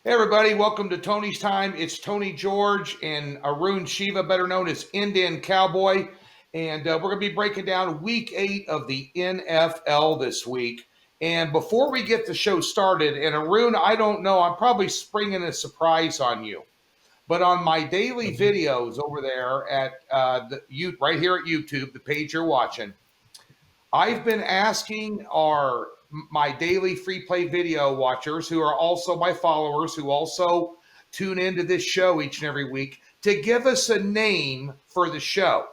Hey everybody, welcome to Tony's Time. It's Tony George and Arun Shiva, better known as Indian Cowboy. And we're going to be breaking down week 8 of the NFL this week. And before we get the show started, and Arun, I don't know, I'm probably springing a surprise on you. But on my daily videos over there at right here at YouTube, the page you're watching, I've been asking my daily free play video watchers, who are also my followers, who also tune into this show each and every week, to give us a name for the show.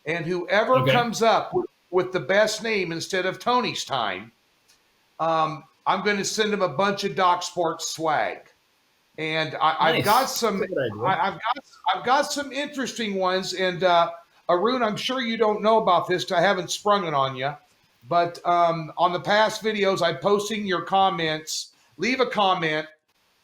And whoever comes up with the best name instead of Tony's Time, I'm going to send them a bunch of Doc Sports swag. And I've got some interesting ones. And Arun, I'm sure you don't know about this because I haven't sprung it on you. But on the past videos, I'm posting your comments. Leave a comment.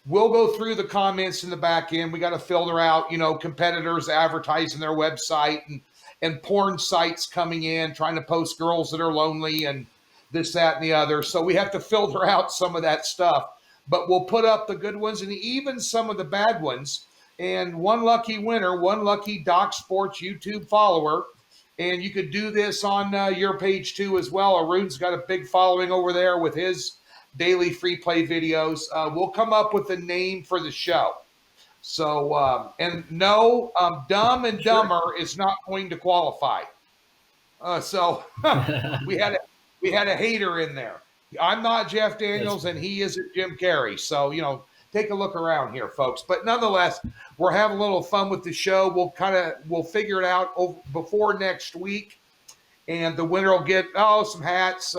We'll go through the comments in the back end. We got to filter out, competitors advertising their website and porn sites coming in, trying to post girls that are lonely and this, that, and the other. So we have to filter out some of that stuff. But we'll put up the good ones and even some of the bad ones. And one lucky winner, one lucky Doc Sports YouTube follower. And you could do this on your page too as well. Arun's got a big following over there with his daily free play videos. We'll come up with a name for the show. So, and no, Dumb and Dumber is not going to qualify. So we had a hater in there. I'm not Jeff Daniels and he isn't Jim Carrey. So, take a look around here, folks. But nonetheless, we're having a little fun with the show. We'll figure it out before next week. And the winner will get, some hats,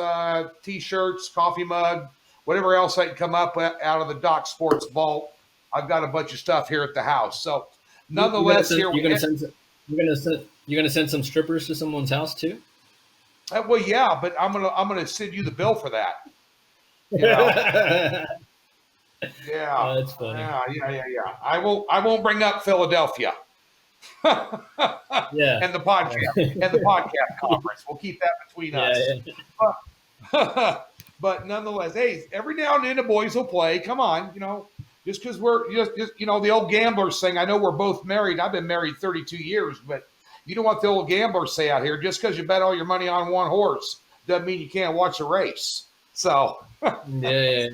T-shirts, coffee mug, whatever else I can come up with out of the Doc Sports vault. I've got a bunch of stuff here at the house. So nonetheless, you're going to send some strippers to someone's house too? Well, yeah, but I'm gonna send you the bill for that. Yeah. Oh, that's funny. Yeah. I won't bring up Philadelphia. Yeah. And the podcast conference. We'll keep that between us. Yeah. But nonetheless, hey, every now and then the boys will play. Come on, just because we're just the old gamblers thing. I know we're both married. I've been married 32 years, but you know what the old gamblers say out here? Just because you bet all your money on one horse doesn't mean you can't watch a race. So, yeah.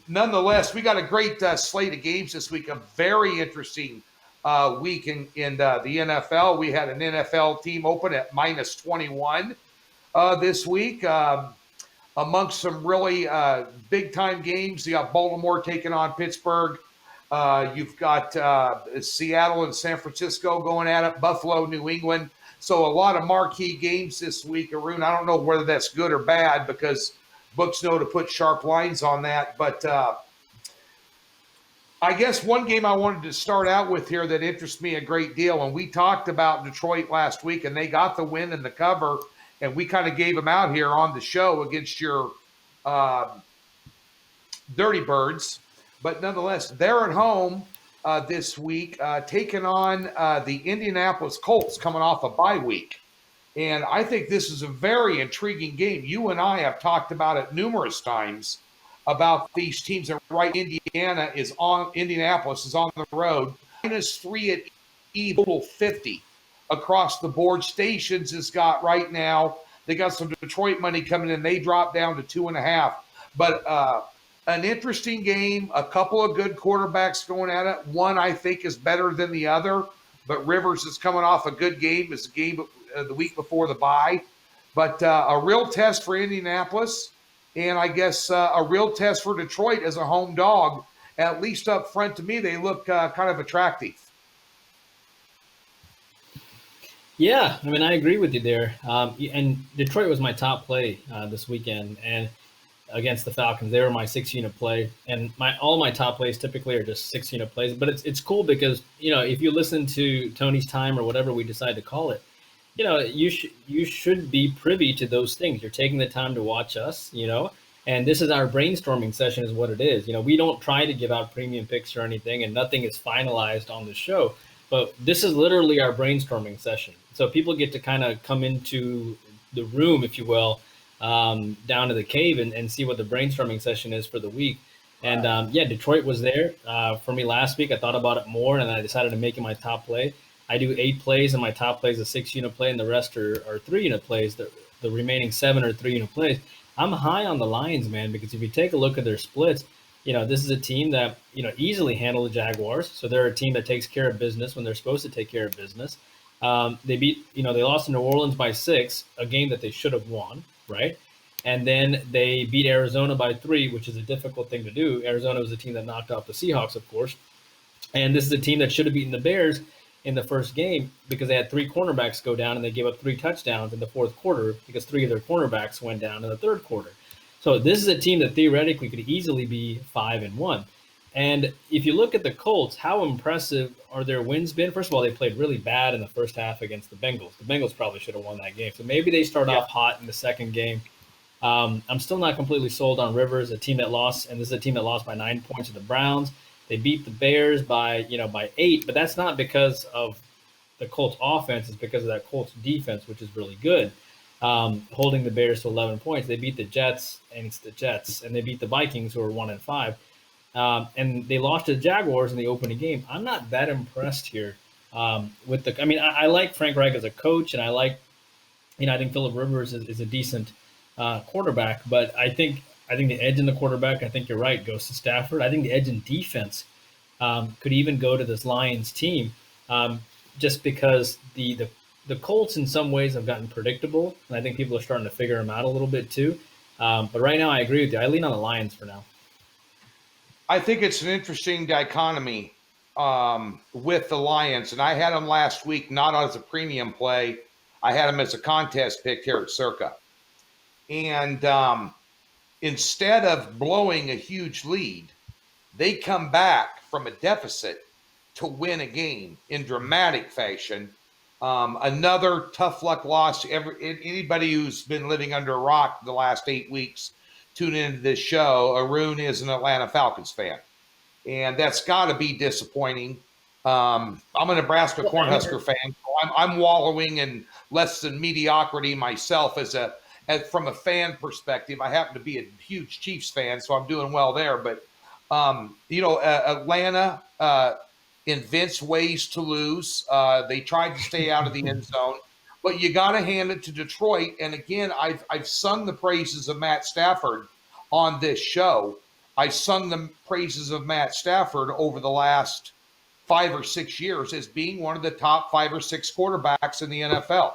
Nonetheless, we got a great slate of games this week. A very interesting week in the NFL. We had an NFL team open at minus 21 this week. Amongst some really big-time games, you got Baltimore taking on Pittsburgh. You've got Seattle and San Francisco going at it, Buffalo, New England. So a lot of marquee games this week, Arun. I don't know whether that's good or bad because books know to put sharp lines on that. But I guess one game I wanted to start out with here that interests me a great deal, and we talked about Detroit last week, and they got the win and the cover, and we kind of gave them out here on the show against your Dirty Birds. But nonetheless, they're at home this week, taking on the Indianapolis Colts coming off a bye week. And I think this is a very intriguing game. You and I have talked about it numerous times about these teams. And right, Indianapolis is on the road. -3 at equal 50 across the board. Stations has got right now. They got some Detroit money coming in. They dropped down to 2.5. But an interesting game, a couple of good quarterbacks going at it. One I think is better than the other, but Rivers is coming off a good game. It's a game the week before the bye. But a real test for Indianapolis, and I guess a real test for Detroit as a home dog. At least up front, to me, they look kind of attractive. Yeah, I mean, I agree with you there. And Detroit was my top play this weekend, and against the Falcons, they were my 6-unit play. And all my top plays typically are just 6-unit plays. But it's cool because if you listen to Tony's Time or whatever we decide to call it, you should be privy to those things. You're taking the time to watch us, and this is our brainstorming session is what it is. We don't try to give out premium picks or anything, and nothing is finalized on the show. But this is literally our brainstorming session. So people get to kind of come into the room, if you will, down to the cave and see what the brainstorming session is for the week. And Detroit was there for me last week. I thought about it more, and I decided to make it my top play. I do 8 plays, and my top play is a 6-unit play, and the rest are 3-unit plays. The remaining 7 are 3-unit plays. I'm high on the Lions, man, because if you take a look at their splits, this is a team that easily handle the Jaguars. So they're a team that takes care of business when they're supposed to take care of business. They lost to New Orleans by 6, a game that they should have won, right? And then they beat Arizona by 3, which is a difficult thing to do. Arizona was the team that knocked off the Seahawks, of course. And this is a team that should have beaten the Bears in the first game because they had 3 cornerbacks go down and they gave up 3 touchdowns in the fourth quarter because 3 of their cornerbacks went down in the third quarter. So this is a team that theoretically could easily be 5-1. And if you look at the Colts, how impressive are their wins been? First of all, they played really bad in the first half against the Bengals. The Bengals probably should have won that game. So maybe they start off hot in the second game. I'm still not completely sold on Rivers, a team that lost, and this is a team that lost by 9 points to the Browns. They beat the Bears by 8, but that's not because of the Colts offense. It's because of that Colts defense, which is really good, holding the Bears to 11 points. They beat the Jets, and it's the Jets, and they beat the Vikings, who are 1-5, and they lost to the Jaguars in the opening game. I'm not that impressed here with the. I mean, I like Frank Reich as a coach, and I think Phillip Rivers is a decent quarterback, but I think the edge in the quarterback, I think you're right, goes to Stafford. I think the edge in defense could even go to this Lions team, just because the Colts in some ways have gotten predictable, and I think people are starting to figure them out a little bit too. But right now, I agree with you. I lean on the Lions for now. I think it's an interesting dichotomy with the Lions, and I had them last week not as a premium play. I had them as a contest pick here at Circa. And instead of blowing a huge lead, they come back from a deficit to win a game in dramatic fashion. Another tough luck loss. Anybody who's been living under a rock the last 8 weeks, tune into this show. Arun is an Atlanta Falcons fan, and that's got to be disappointing. I'm a Nebraska Cornhusker fan. So I'm wallowing in less than mediocrity myself from a fan perspective. I happen to be a huge Chiefs fan, so I'm doing well there. But, Atlanta invents ways to lose. They tried to stay out of the end zone. But you got to hand it to Detroit. And, again, I've sung the praises of Matt Stafford on this show. I've sung the praises of Matt Stafford over the last 5 or 6 years as being one of the top 5 or 6 quarterbacks in the NFL.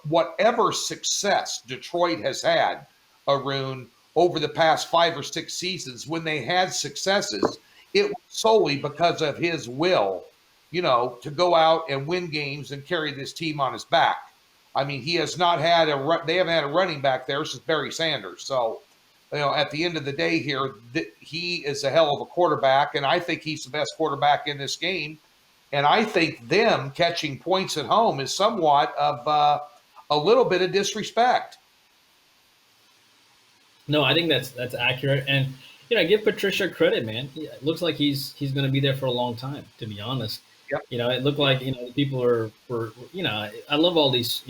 Whatever success Detroit has had, Arun, over the past 5 or 6 seasons, when they had successes, it was solely because of his will, to go out and win games and carry this team on his back. I mean, they haven't had a running back there since Barry Sanders. So, at the end of the day here, he is a hell of a quarterback, and I think he's the best quarterback in this game. And I think them catching points at home is somewhat of a little bit of disrespect. No, I think that's accurate, and give Patricia credit, man. It looks like he's going to be there for a long time, to be honest. Yep. It looked like people were I love all these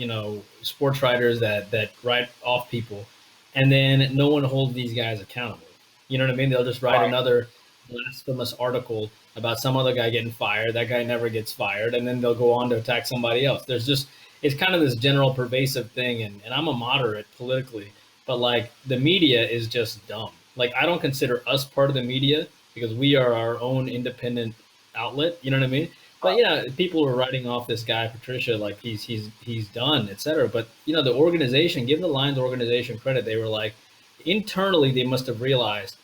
sports writers that write off people, and then no one holds these guys accountable. You know what I mean? They'll just write another blasphemous article about some other guy getting fired. That guy never gets fired, and then they'll go on to attack somebody else. It's kind of this general pervasive thing, and I'm a moderate politically, but like the media is just dumb. Like I don't consider us part of the media because we are our own independent outlet. You know what I mean? But people were writing off this guy Patricia like he's done, etc. But the organization, give the Lions organization credit. They were like internally they must have realized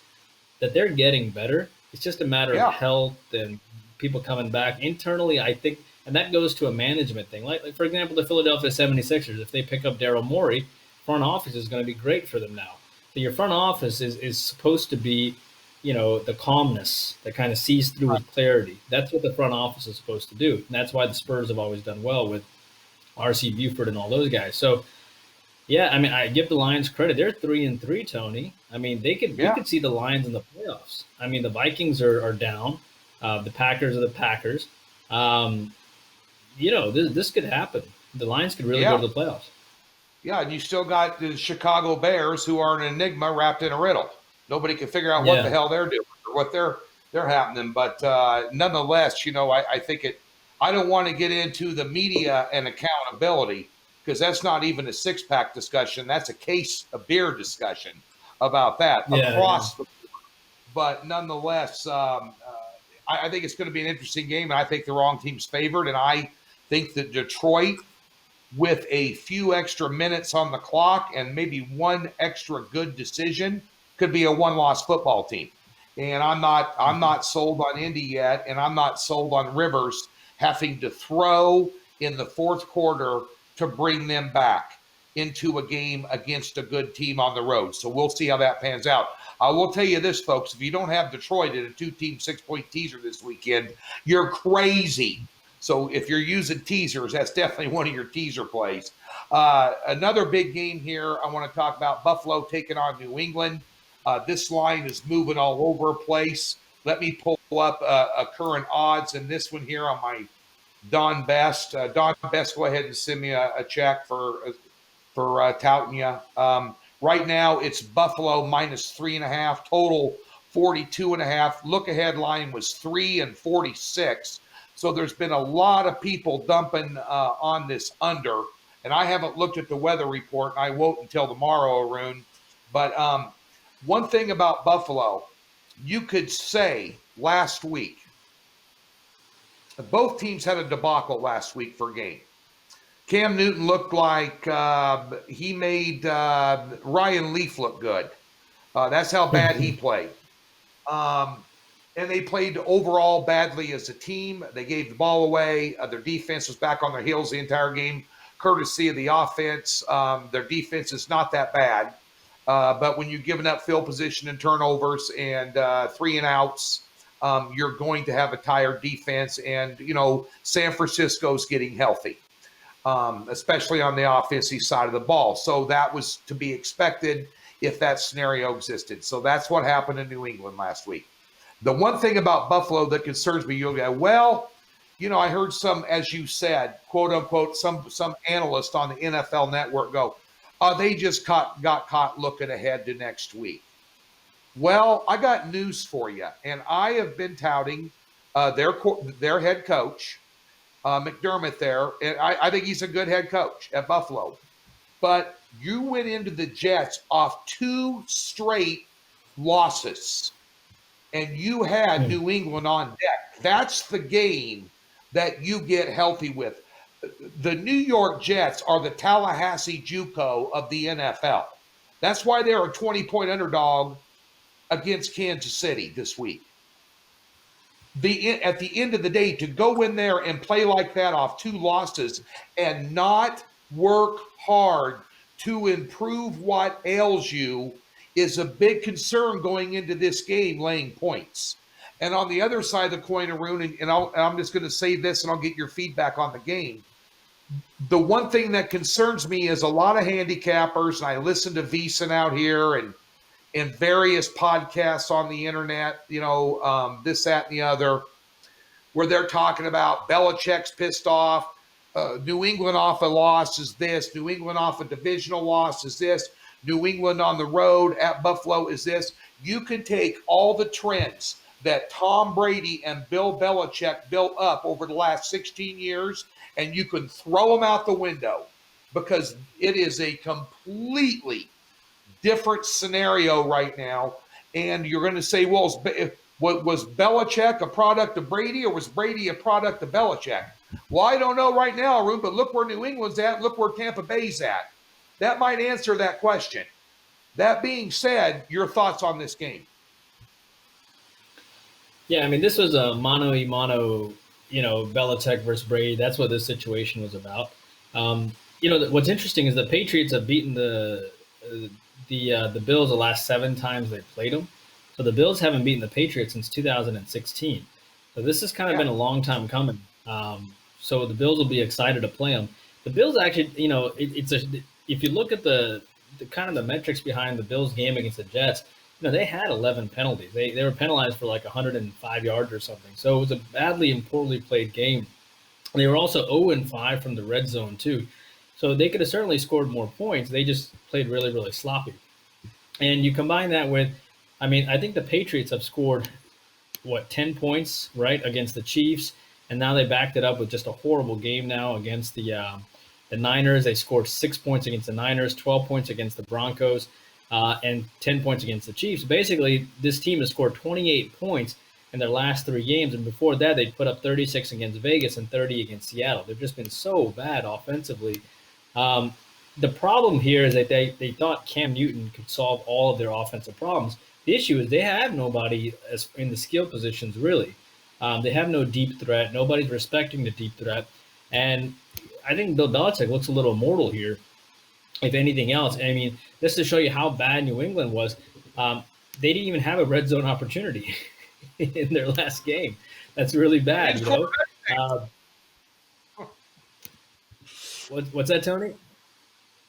that they're getting better. It's just a matter of health and people coming back. Internally, I think, and that goes to a management thing. Like for example, the Philadelphia 76ers, if they pick up Daryl Morey, front office is going to be great for them now. So your front office is supposed to be, the calmness that kind of sees through with clarity. That's what the front office is supposed to do. And that's why the Spurs have always done well with R.C. Buford and all those guys. So, yeah, I mean, I give the Lions credit. They're 3-3, Tony. I mean, we could see the Lions in the playoffs. I mean, the Vikings are down. The Packers are the Packers. This could happen. The Lions could really go to the playoffs. Yeah, and you still got the Chicago Bears, who are an enigma wrapped in a riddle. Nobody can figure out what the hell they're doing or what they're happening. But nonetheless, I think I don't want to get into the media and accountability, because that's not even a six-pack discussion. That's a beer discussion about that across the board. But nonetheless, I think it's going to be an interesting game, and I think the wrong team's favored. And I think that Detroit, with a few extra minutes on the clock and maybe one extra good decision, could be a one-loss football team. And I'm not sold on Indy yet, and I'm not sold on Rivers having to throw in the fourth quarter to bring them back into a game against a good team on the road. So we'll see how that pans out. I will tell you this, folks, if you don't have Detroit in a 2-team 6-point teaser this weekend, you're crazy. So if you're using teasers, that's definitely one of your teaser plays. Another big game here I want to talk about, Buffalo taking on New England. This line is moving all over the place. Let me pull up a current odds in this one here on my Don Best. Don Best, go ahead and send me a check for touting you. Right now, it's Buffalo -3.5, total 42.5. Look ahead line was 3 and 46. So there's been a lot of people dumping on this under, and I haven't looked at the weather report, and I won't until tomorrow, Arun. But one thing about Buffalo, you could say last week, both teams had a debacle last week for a game. Cam Newton looked like he made Ryan Leaf look good. That's how bad he played. And they played overall badly as a team. They gave the ball away. Their defense was back on their heels the entire game, courtesy of the offense. Their defense is not that bad. But when you're giving up field position and turnovers and 3 and outs, you're going to have a tired defense. And, San Francisco's getting healthy, especially on the offensive side of the ball. So that was to be expected if that scenario existed. So that's what happened in New England last week. The one thing about Buffalo that concerns me, you'll go, well, I heard some, as you said, quote unquote, some analyst on the NFL Network go, they just got caught looking ahead to next week. Well, I got news for you, and I have been touting their head coach, McDermott there, and I think he's a good head coach at Buffalo. But you went into the Jets off 2 straight losses, and you had New England on deck. That's the game that you get healthy with. The New York Jets are the Tallahassee JUCO of the NFL. That's why they're a 20-point underdog against Kansas City this week. At the end of the day, to go in there and play like that off 2 losses and not work hard to improve what ails you is a big concern going into this game, laying points. And on the other side of the coin, Arun, and I'm just going to say this and I'll get your feedback on the game. The one thing that concerns me is a lot of handicappers, and I listen to VSiN out here and various podcasts on the internet, this, that, and the other, where they're talking about Belichick's pissed off, New England off a loss is this, New England off a divisional loss is this, New England on the road at Buffalo is this. You can take all the trends that Tom Brady and Bill Belichick built up over the last 16 years, and you can throw them out the window, because it is a completely different scenario right now. And you're going to say, well, was Belichick a product of Brady, or was Brady a product of Belichick? Well, I don't know right now, Arun, but look where New England's at. Look where Tampa Bay's at. That might answer that question. That being said, your thoughts on this game? Yeah, I mean, this was a mano-a-mano, Belichick versus Brady. That's what this situation was about. What's interesting is the Patriots have beaten the Bills the last 7 times they played them. So the Bills haven't beaten the Patriots since 2016. So this has kind of been a long time coming. So the Bills will be excited to play them. The Bills actually, if you look at the kind of the metrics behind the Bills game against the Jets, they had 11 penalties. They were penalized for like 105 yards or something. So it was a badly and poorly played game. They were also 0-5 from the red zone too. So they could have certainly scored more points. They just played really, really sloppy. And you combine that with I mean, I think the Patriots have scored, 10 points, right, against the Chiefs, and now they backed it up with just a horrible game now against the Niners. They scored 6 points against the Niners, 12 points against the Broncos, and 10 points against the Chiefs. Basically, this team has scored 28 points in their last 3 games, and before that, they put up 36 against Vegas and 30 against Seattle. They've just been so bad offensively. Um, the problem here is that they thought Cam Newton could solve all of their offensive problems. The issue is they have nobody as in the skill positions, really. They have no deep threat. Nobody's respecting the deep threat. And I think Bill Belichick looks a little immortal here, if anything else. And I mean, just to show you how bad New England was, they didn't even have a red zone opportunity in their last game. That's really bad, you know. What's that, Tony?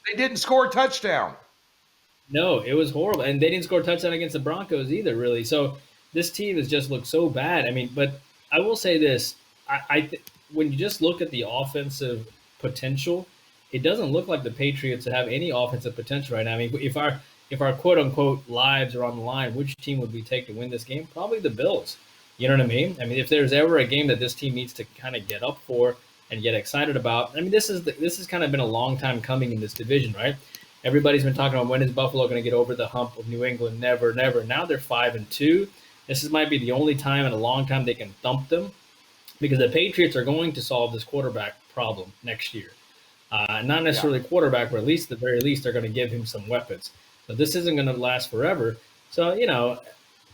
They didn't score a touchdown. No, it was horrible, and they didn't score a touchdown against the Broncos either, really. So this team has just looked so bad. I mean, but I will say this: when you just look at the offensive potential, it doesn't look like the Patriots have any offensive potential right now. I mean, if our quote unquote lives are on the line, which team would we take to win this game? Probably the Bills. You know what I mean? I mean, if there's ever a game that this team needs to kind of get up for and get excited about, I mean, this has kind of been a long time coming in this division, right? Everybody's been talking about when is Buffalo going to get over the hump of New England? Never, never. Now they're 5-2. Might be the only time in a long time they can thump them, because the Patriots are going to solve this quarterback problem next year. Not necessarily quarterback, but at least at the very least they're going to give him some weapons. But this isn't going to last forever. So, you know,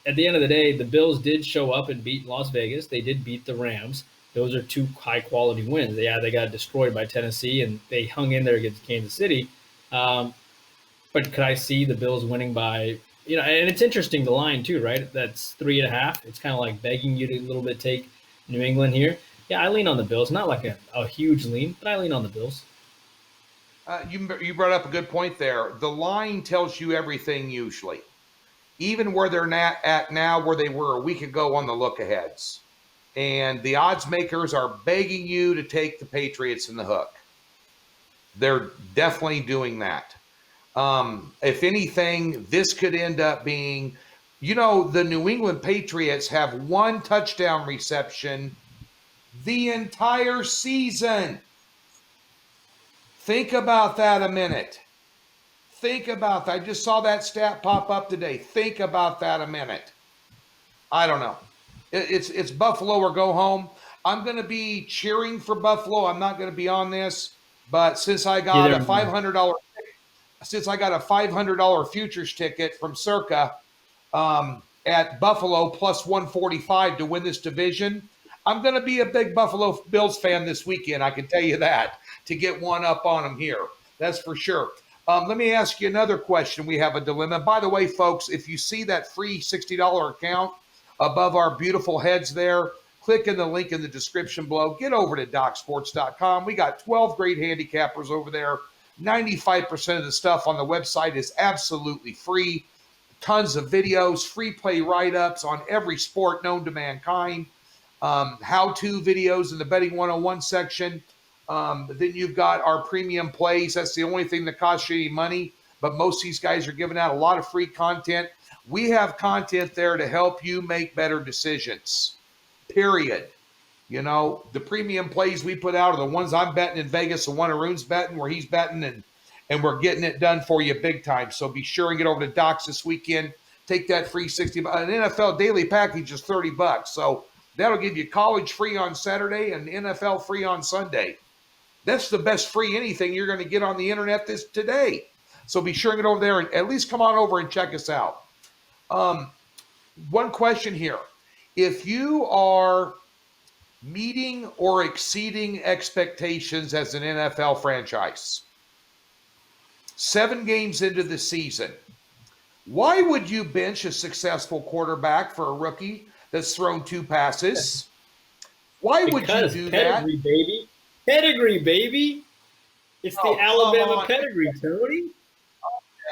at the end of the day, the Bills did show up and beat Las Vegas. They did beat the Rams. Those are two high-quality wins. They got destroyed by Tennessee, and they hung in there against Kansas City. But could I see the Bills winning by, you know, and it's interesting, the line too, right? That's 3.5. It's kind of like begging you to a little bit take New England here. Yeah, I lean on the Bills. Not like a huge lean, but I lean on the Bills. You brought up a good point there. The line tells you everything usually, even where they're not at now, where they were a week ago on the look-aheads. And the odds makers are begging you to take the Patriots in the hook. They're definitely doing that. If anything, this could end up being, you know, the New England Patriots have one touchdown reception the entire season. Think about that a minute. Think about that. I just saw that stat pop up today. Think about that a minute. I don't know. It's Buffalo or go home. I'm going to be cheering for Buffalo. I'm not going to be on this, but since I got a $500 futures ticket from Circa at Buffalo plus 145 to win this division, I'm going to be a big Buffalo Bills fan this weekend. I can tell you that, to get one up on them here. That's for sure. Let me ask you another question. We have a dilemma. By the way, folks, if you see that free $60 account above our beautiful heads there, click in the link in the description below. Get over to DocSports.com. We got 12 great handicappers over there. 95% of the stuff on the website is absolutely free. Tons of videos, free play write-ups on every sport known to mankind. How-to videos in the Betting 101 section. Then you've got our premium plays. That's the only thing that costs you any money. But most of these guys are giving out a lot of free content. We have content there to help you make better decisions, period. You know, the premium plays we put out are the ones I'm betting in Vegas, the one Arun's betting, where he's betting, and we're getting it done for you big time. So be sure and get over to Docs this weekend. Take that free $60. An NFL daily package is $30. So that'll give you college free on Saturday and NFL free on Sunday. That's the best free anything you're going to get on the internet today. So be sure and get over there and at least come on over and check us out. One question here. If you are meeting or exceeding expectations as an NFL franchise, 7 games into the season, why would you bench a successful quarterback for a rookie that's thrown 2 passes? Why would you do that? Baby. Pedigree, baby. It's the Alabama pedigree, Tony.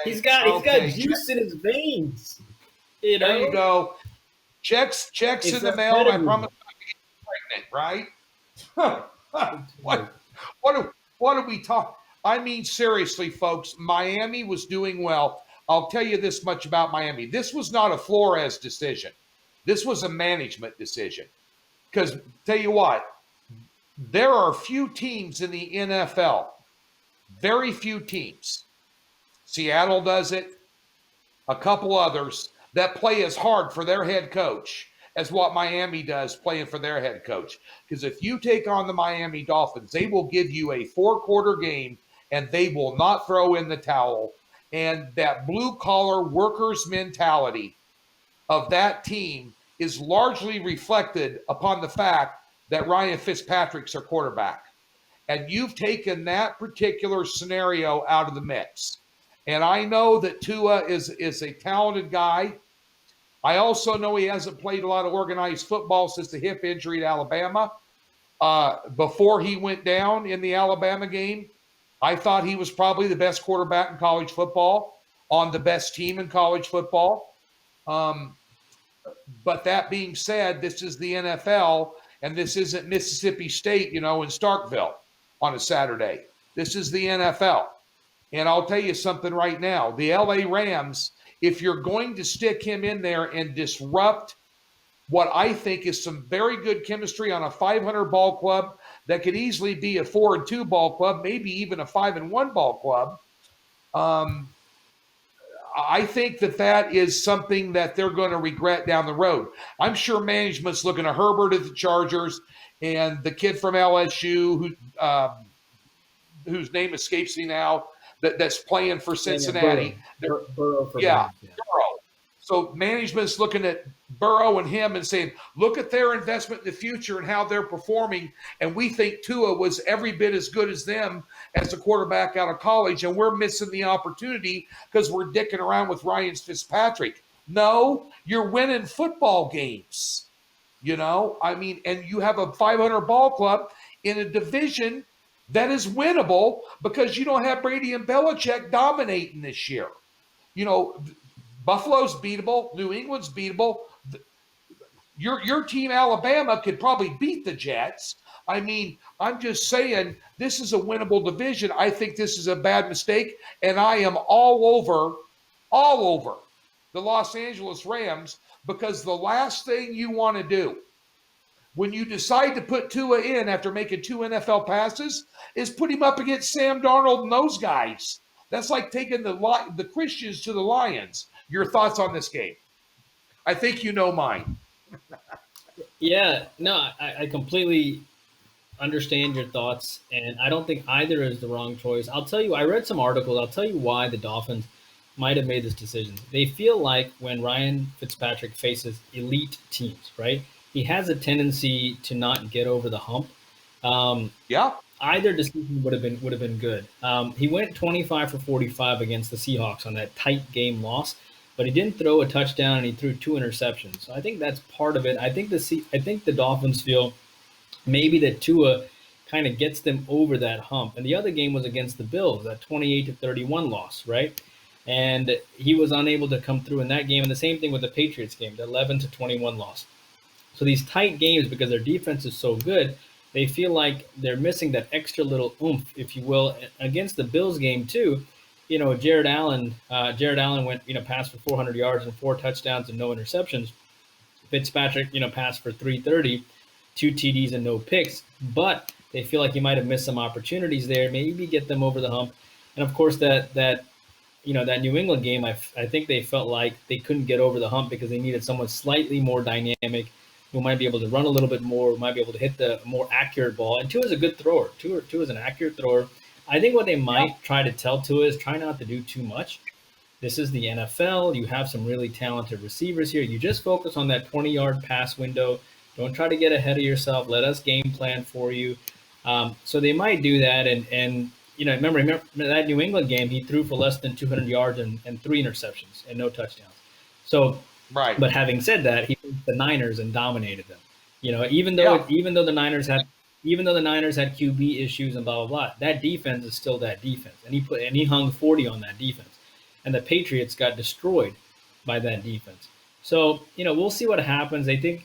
Okay. He's got juice in his veins. You know? There you go. Checks in the mail. Pedigree. I promise not to get pregnant, right? What do we talk? I mean, seriously, folks, Miami was doing well. I'll tell you this much about Miami. This was not a Flores decision. This was a management decision. Because tell you what, there are few teams in the NFL, very few teams. Seattle does it, a couple others that play as hard for their head coach as what Miami does playing for their head coach. Because if you take on the Miami Dolphins, they will give you a 4-quarter game and they will not throw in the towel. And that blue-collar workers mentality of that team is largely reflected upon the fact that Ryan Fitzpatrick's their quarterback. And you've taken that particular scenario out of the mix. And I know that Tua is a talented guy. I also know he hasn't played a lot of organized football since the hip injury at Alabama. Before he went down in the Alabama game, I thought he was probably the best quarterback in college football, on the best team in college football. But that being said, this is the NFL, and this isn't Mississippi State, in Starkville on a Saturday. This is the NFL. And I'll tell you something right now. The LA Rams, if you're going to stick him in there and disrupt what I think is some very good chemistry on a 500 ball club that could easily be a 4-2 ball club, maybe even a 5-1 ball club, I think that is something that they're going to regret down the road. I'm sure management's looking at Herbert at the Chargers and the kid from LSU whose name escapes me now, that's playing for Cincinnati. Burrow for Burrow. So management's looking at Burrow and him and saying, look at their investment in the future and how they're performing. And we think Tua was every bit as good as them as a quarterback out of college. And we're missing the opportunity because we're dicking around with Ryan Fitzpatrick. No, you're winning football games. And you have a 500 ball club in a division that is winnable because you don't have Brady and Belichick dominating this year. Buffalo's beatable. New England's beatable. Your team, Alabama, could probably beat the Jets. I'm just saying this is a winnable division. I think this is a bad mistake, and I am all over the Los Angeles Rams because the last thing you want to do when you decide to put Tua in after making 2 NFL passes is put him up against Sam Darnold and those guys. That's like taking the Christians to the Lions. Your thoughts on this game? I think you know mine. Yeah, no, I completely understand your thoughts, and I don't think either is the wrong choice. I'll tell you, I read some articles. I'll tell you why the Dolphins might have made this decision. They feel like when Ryan Fitzpatrick faces elite teams, right, he has a tendency to not get over the hump. Either decision would have been good. He went 25 for 45 against the Seahawks on that tight game loss, but he didn't throw a touchdown and he threw 2 interceptions. So I think that's part of it. I think the Dolphins feel maybe that Tua kind of gets them over that hump. And the other game was against the Bills, that 28-31 loss, right? And he was unable to come through in that game. And the same thing with the Patriots game, the 11-21 loss. So these tight games, because their defense is so good, they feel like they're missing that extra little oomph, if you will. Against the Bills game too, Jared Allen went, passed for 400 yards and 4 touchdowns and no interceptions. Fitzpatrick, passed for 330, 2 TDs and no picks. But they feel like he might have missed some opportunities there, maybe get them over the hump. And of course, that New England game, I think they felt like they couldn't get over the hump because they needed someone slightly more dynamic, who might be able to run a little bit more, who might be able to hit the more accurate ball. And Tua is a good thrower. Tua is an accurate thrower. I think what they might try to tell Tua is try not to do too much. This is the NFL. You have some really talented receivers here. You just focus on that 20-yard pass window. Don't try to get ahead of yourself. Let us game plan for you. So they might do that. And remember that New England game, he threw for less than 200 yards and 3 interceptions and no touchdowns. So, right. But having said that, he beat the Niners and dominated them. Even though the Niners had QB issues and blah blah blah, that defense is still that defense, and he hung 40 on that defense, and the Patriots got destroyed by that defense. So we'll see what happens. I think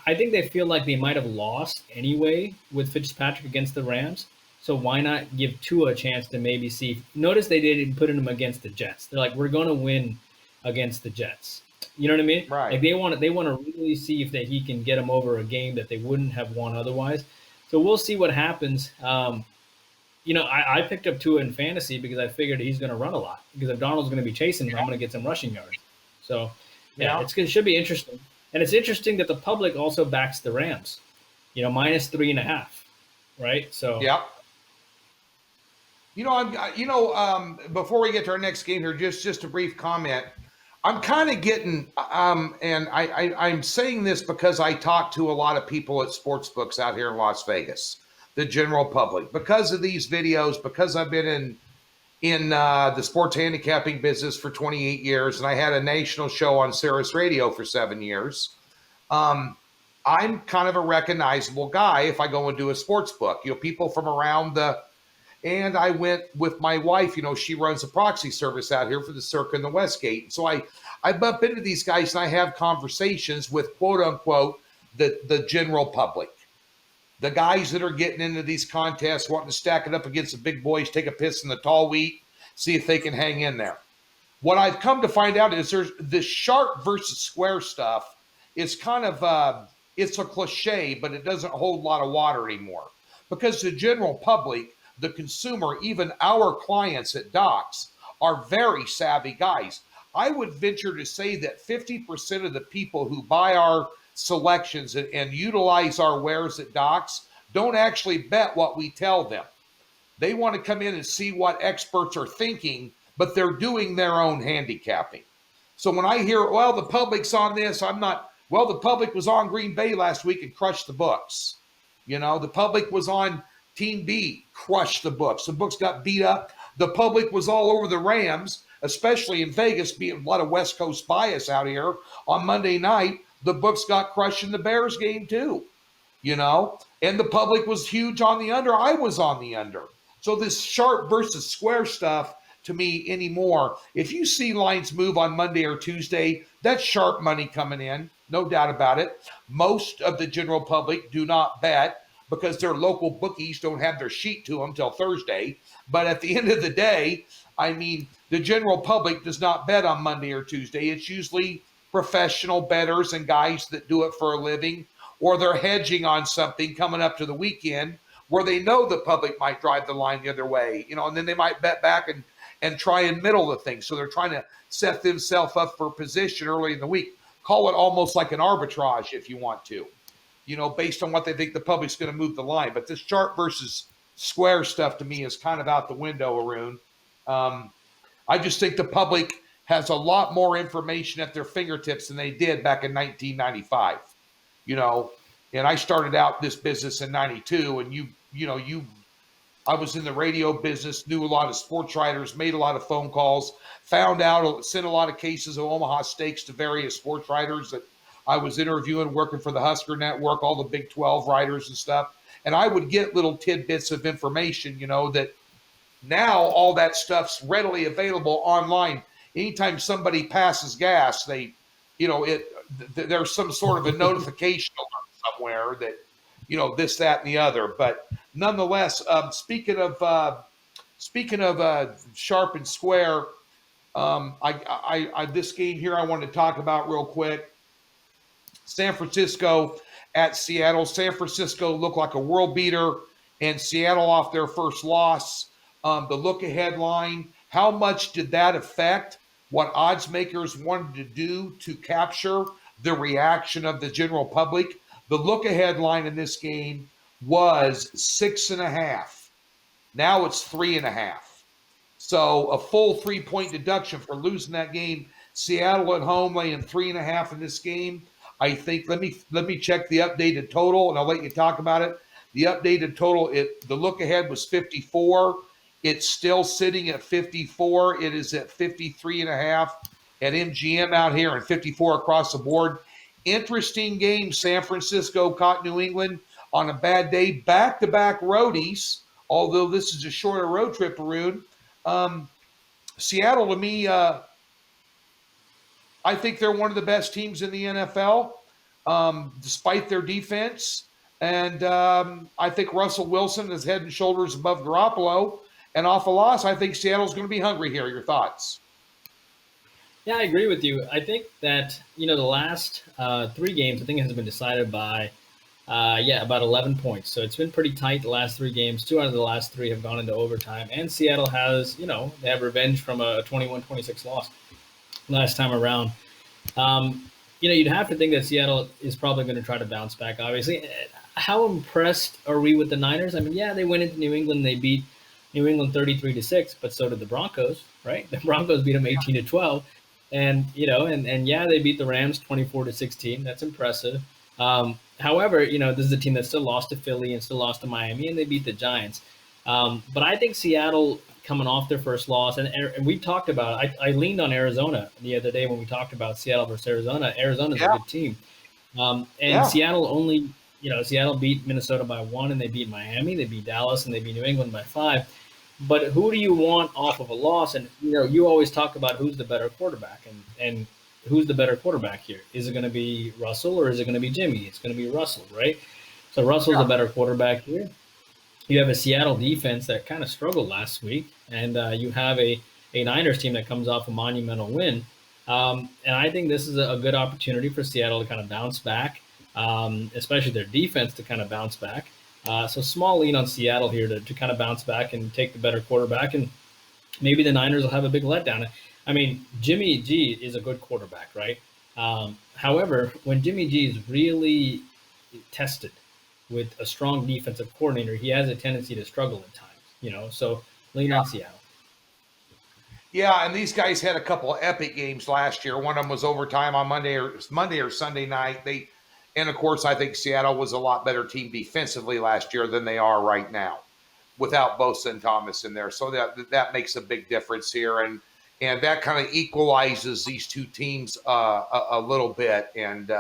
I think they feel like they might have lost anyway with Fitzpatrick against the Rams. So why not give Tua a chance to maybe see? Notice they didn't put him against the Jets. They're like, we're going to win against the Jets. You know what I mean? Right. Like they want to really see if he can get them over a game that they wouldn't have won otherwise. So we'll see what happens. I picked up Tua in fantasy because I figured he's going to run a lot. Because if Donald's going to be chasing him, I'm going to get some rushing yards. So yeah, it should be interesting. And it's interesting that the public also backs the Rams. Minus 3.5, right? So yeah. Before we get to our next game here, just a brief comment. I'm kind of getting, and I'm saying this because I talk to a lot of people at sports books out here in Las Vegas, the general public, because of these videos, because I've been in the sports handicapping business for 28 years, and I had a national show on Sirius Radio for 7 years. I'm kind of a recognizable guy if I go and do a sports book. People from around and I went with my wife. She runs a proxy service out here for the Circa and the Westgate. So I bump into these guys and I have conversations with quote unquote the general public. The guys that are getting into these contests, wanting to stack it up against the big boys, take a piss in the tall wheat, see if they can hang in there. What I've come to find out is there's this sharp versus square stuff is kind of, it's a cliche, but it doesn't hold a lot of water anymore. Because the general public, the consumer, even our clients at Docs are very savvy guys. I would venture to say that 50% of the people who buy our selections and utilize our wares at Docs don't actually bet what we tell them. They want to come in and see what experts are thinking, but they're doing their own handicapping. So when I hear, well, the public's on this, the public was on Green Bay last week and crushed the books. The public was on Team B, crushed the books. The books got beat up. The public was all over the Rams, especially in Vegas, being a lot of West Coast bias out here. On Monday night, the books got crushed in the Bears game too, and the public was huge on the under. I was on the under. So this sharp versus square stuff to me anymore, if you see lines move on Monday or Tuesday, that's sharp money coming in, no doubt about it. Most of the general public do not bet because their local bookies don't have their sheet to them till Thursday. But at the end of the day, the general public does not bet on Monday or Tuesday. It's usually professional bettors and guys that do it for a living, or they're hedging on something coming up to the weekend where they know the public might drive the line the other way, and then they might bet back and try and middle the thing. So they're trying to set themselves up for position early in the week. Call it almost like an arbitrage if you want to, based on what they think the public's going to move the line. But this chart versus square stuff to me is kind of out the window, Arun. I just think the public has a lot more information at their fingertips than they did back in 1995, and I started out this business in 92, and I was in the radio business, knew a lot of sports writers, made a lot of phone calls, found out, sent a lot of cases of Omaha Steaks to various sports writers that I was interviewing, working for the Husker Network, all the Big 12 writers and stuff. And I would get little tidbits of information, that now all that stuff's readily available online. Anytime somebody passes gas, there's some sort of a notification alert somewhere that, this, that, and the other. But nonetheless, speaking of sharp and square, this game here I want to talk about real quick. San Francisco at Seattle. San Francisco looked like a world beater, and Seattle off their first loss. The look-ahead line, how much did that affect what odds makers wanted to do to capture the reaction of the general public? The look-ahead line in this game was 6.5. Now it's 3.5. So a full 3-point deduction for losing that game. Seattle at home laying 3.5 in this game. I think, let me check the updated total, and I'll let you talk about it. The updated total, the look-ahead was 54. It's still sitting at 54. It is at 53.5 at MGM out here and 54 across the board. Interesting game. San Francisco caught New England on a bad day. Back-to-back roadies, although this is a shorter road trip, Arun. Seattle, to me, I think they're one of the best teams in the NFL, despite their defense. And I think Russell Wilson is head and shoulders above Garoppolo. And off a loss, I think Seattle's going to be hungry here. Your thoughts? Yeah, I agree with you. I think that the last three games, I think, has been decided by about 11 points. So it's been pretty tight the last three games. Two out of the last three have gone into overtime, and Seattle has they have revenge from a 21-26 loss last time around. You'd have to think that Seattle is probably going to try to bounce back. Obviously, how impressed are we with the Niners? I mean, yeah, they went into New England, they beat New England 33-6, but so did the Broncos, right? The Broncos beat them 18-12, and yeah, they beat the Rams 24-16. That's impressive. However, this is a team that still lost to Philly and still lost to Miami, and they beat the Giants. But I think Seattle, coming off their first loss, and we talked about it. I leaned on Arizona the other day when we talked about Seattle versus Arizona. Arizona's a good team. Seattle only, Seattle beat Minnesota by 1, and they beat Miami, they beat Dallas, and they beat New England by 5. But who do you want off of a loss? And you always talk about who's the better quarterback, and who's the better quarterback here? Is it going to be Russell or is it going to be Jimmy? It's going to be Russell, right? So Russell's a better quarterback here. You have a Seattle defense that kind of struggled last week, and you have a Niners team that comes off a monumental win. And I think this is a good opportunity for Seattle to kind of bounce back, especially their defense to kind of bounce back. So small lean on Seattle here to kind of bounce back and take the better quarterback, and maybe the Niners will have a big letdown. I mean, Jimmy G is a good quarterback, right? However, when Jimmy G is really tested with a strong defensive coordinator, he has a tendency to struggle at times, so lean on Seattle. Yeah, and these guys had a couple of epic games last year. One of them was overtime on Monday or Sunday night. And of course, I think Seattle was a lot better team defensively last year than they are right now, without Bosa and Thomas in there. So that makes a big difference here, and that kind of equalizes these two teams a little bit. And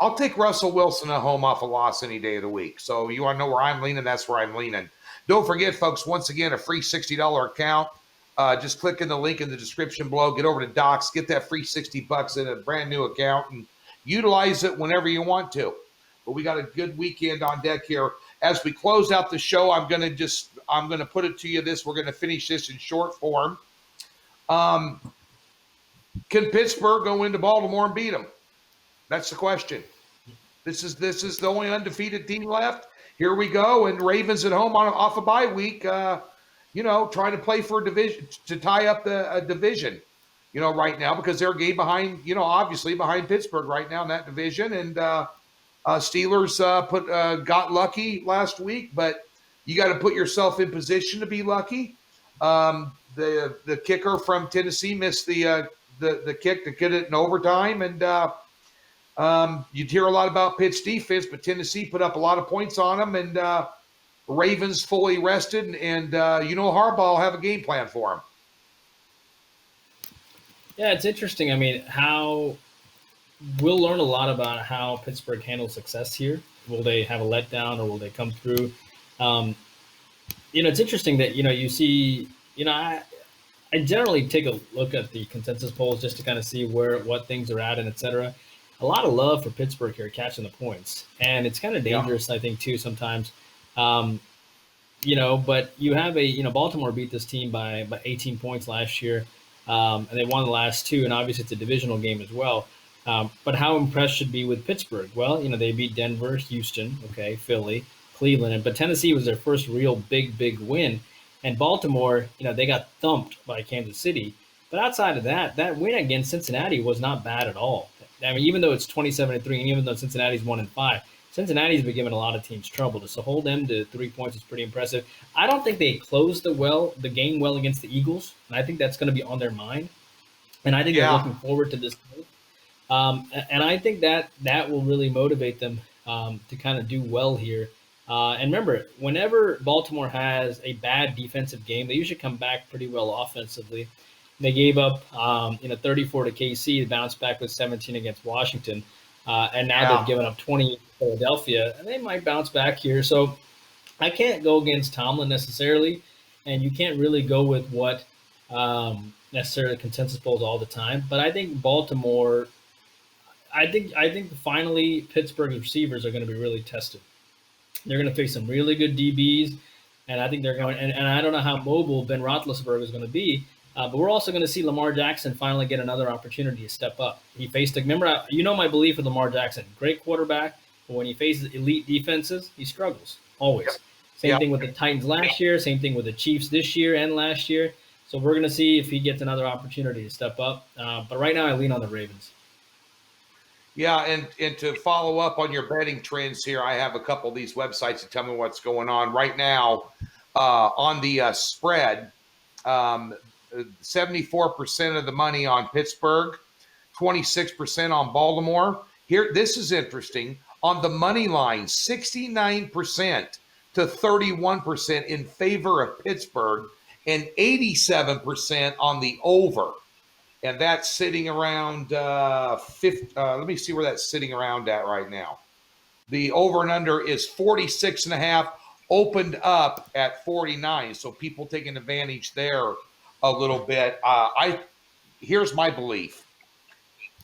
I'll take Russell Wilson at home off a loss any day of the week. So you want to know where I'm leaning? That's where I'm leaning. Don't forget, folks, once again, a free $60 account. Just click in the link in the description below. Get over to Docs. Get that free $60 in a brand new account and utilize it whenever you want to. But we got a good weekend on deck here. As we close out the show, I'm going to put it to you this. We're going to finish this in short form. Can Pittsburgh go into Baltimore and beat them? That's the question. This is the only undefeated team left. Here we go, and Ravens at home off a bye week. Trying to play for a division to tie up the division. Right now, because they're a game behind. Obviously behind Pittsburgh right now in that division, and Steelers got lucky last week, but you got to put yourself in position to be lucky. The kicker from Tennessee missed the kick to get it in overtime, and you'd hear a lot about Pitt's defense, but Tennessee put up a lot of points on them, and Ravens fully rested, and Harbaugh will have a game plan for them. Yeah, it's interesting. I mean, we'll learn a lot about how Pittsburgh handles success here. Will they have a letdown, or will they come through? It's interesting that you see. I generally take a look at the consensus polls just to kind of see what things are at and et cetera. A lot of love for Pittsburgh here catching the points, and it's kind of dangerous, I think, too sometimes. But you have Baltimore beat this team by 18 points last year. And they won the last two, and obviously it's a divisional game as well. But how impressed should be with Pittsburgh? Well, they beat Denver, Houston, Philly, Cleveland, but Tennessee was their first real big win. And Baltimore, they got thumped by Kansas City. But outside of that win against Cincinnati was not bad at all. I mean, even though it's 27-3, and even though Cincinnati's 1-5, Cincinnati's been giving a lot of teams trouble. To hold them to 3 points is pretty impressive. I don't think they closed the game well against the Eagles, and I think that's going to be on their mind. And I think they're looking forward to this game. And I think that will really motivate them to kind of do well here. And remember, whenever Baltimore has a bad defensive game, they usually come back pretty well offensively. They gave up 34 to KC, bounced back with 17 against Washington. And now they've given up 20 to Philadelphia, and they might bounce back here. So I can't go against Tomlin necessarily, and you can't really go with what necessarily consensus polls all the time. But I think Baltimore, I think finally Pittsburgh's receivers are going to be really tested. They're going to face some really good DBs, and I think they're going. And I don't know how mobile Ben Roethlisberger is going to be, but we're also going to see Lamar Jackson finally get another opportunity to step up. He faced remember, my belief with Lamar Jackson, great quarterback, but when he faces elite defenses, he struggles always. Same thing with the Titans last year, same thing with the Chiefs this year and last year. So we're going to see if he gets another opportunity to step up. But right now, I lean on the Ravens. Yeah, and to follow up on your betting trends here, I have a couple of these websites to tell me what's going on right now. On the spread, 74% of the money on Pittsburgh, 26% on Baltimore. Here, this is interesting. On the money line, 69% to 31% in favor of Pittsburgh, and 87% on the over. And that's sitting around 50. Let me see where that's sitting around at right now. The over and under is 46.5, opened up at 49. So people taking advantage there a little bit. Here's my belief.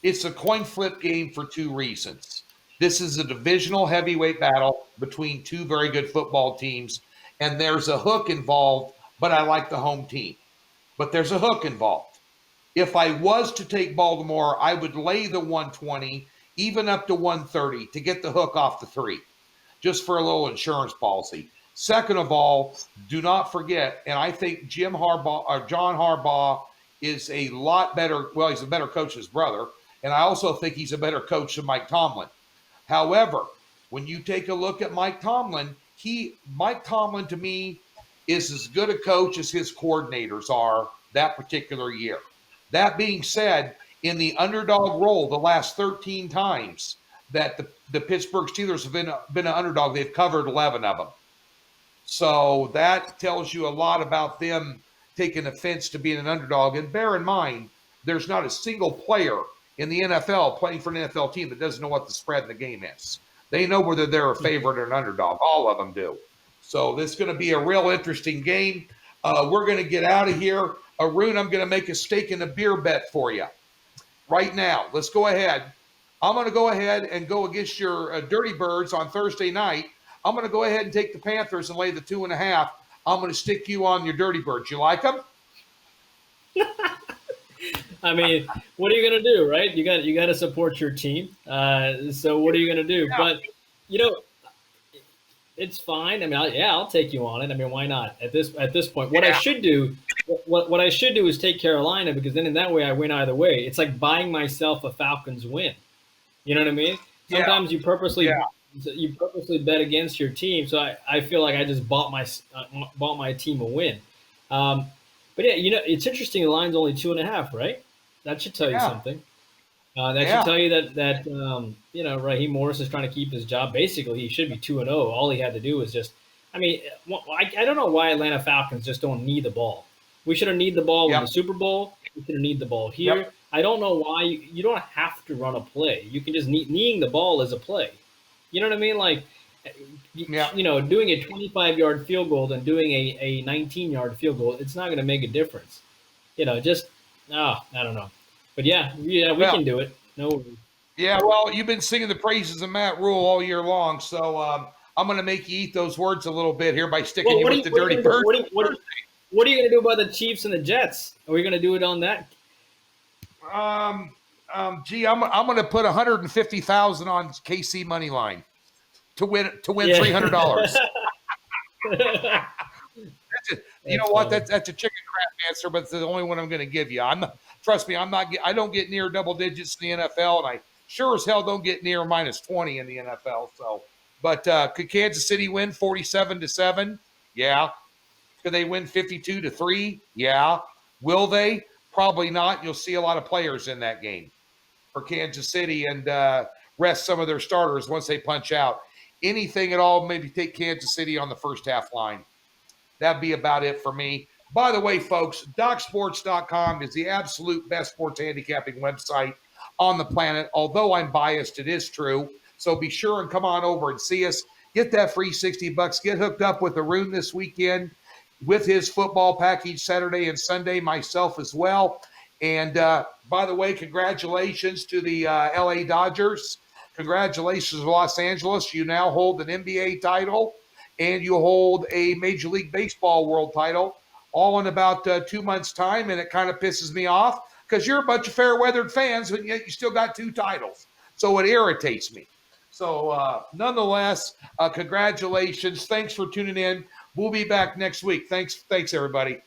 It's a coin flip game for two reasons. This is a divisional heavyweight battle between two very good football teams, and there's a hook involved, but I like the home team. But there's a hook involved. If I was to take Baltimore, I would lay the 120, even up to 130 to get the hook off the 3, just for a little insurance policy. Second of all, do not forget, and I think John Harbaugh is a lot better. Well, he's a better coach than his brother, and I also think he's a better coach than Mike Tomlin. However, when you take a look at Mike Tomlin to me is as good a coach as his coordinators are that particular year. That being said, in the underdog role, the last 13 times that the Pittsburgh Steelers have been an underdog, they've covered 11 of them. So that tells you a lot about them taking offense to being an underdog. And bear in mind, there's not a single player in the NFL playing for an NFL team that doesn't know what the spread in the game is. They know whether they're a favorite or an underdog. All of them do. So this is going to be a real interesting game. We're going to get out of here. Arun, I'm going to make a steak and a beer bet for you right now. Let's go ahead. I'm going to go ahead and go against your Dirty Birds on Thursday night. I'm going to go ahead and take the Panthers and lay the 2.5. I'm going to stick you on your Dirty Birds. You like them? I mean, what are you going to do, right? You got to support your team. So what are you going to do? Yeah. But it's fine. I mean, I'll take you on it. I mean, why not? At this point, what I should do is take Carolina, because then in that way I win either way. It's like buying myself a Falcons win. You know what I mean? Sometimes you purposely bet against your team. So I feel like I just bought my team a win. But yeah, it's interesting. The line's only 2.5, right? That should tell you something. That should tell you that Raheem Morris is trying to keep his job. Basically, he should be 2-0. All he had to do was just – I mean, I don't know why Atlanta Falcons just don't need the ball. We should have need the ball in the Super Bowl. We should have need the ball here. Yep. I don't know why you don't have to run a play. You can just kneeing the ball as a play. You know what I mean? Like, doing a 25-yard field goal and doing a 19-yard field goal, it's not going to make a difference. I don't know. But we can do it. No worries. Yeah, well, you've been singing the praises of Matt Rule all year long, so I'm going to make you eat those words a little bit here by sticking you with the Dirty Birds. What are you going to do about the Chiefs and the Jets? Are we going to do it on that? I'm going to put $150,000 on KC money line to win $300. You know what? That's a chicken crap answer, but it's the only one I'm going to give you. Trust me, I don't get near double digits in the NFL, and I sure as hell don't get near -20 in the NFL. So, but could Kansas City win 47-7? Yeah. Could they win 52-3? Yeah. Will they? Probably not. You'll see a lot of players in that game for Kansas City and rest some of their starters once they punch out. Anything at all, maybe take Kansas City on the first half line. That'd be about it for me. By the way, folks, DocSports.com is the absolute best sports handicapping website on the planet. Although I'm biased, it is true. So be sure and come on over and see us. Get that free $60. Get hooked up with Arun this weekend with his football package Saturday and Sunday, myself as well. And by the way, congratulations to the LA Dodgers. Congratulations, Los Angeles. You now hold an NBA title and you hold a Major League Baseball world title all in about 2 months' time. And it kind of pisses me off because you're a bunch of fair weathered fans, but yet you still got 2 titles. So it irritates me. So nonetheless, congratulations. Thanks for tuning in. We'll be back next week. Thanks, everybody.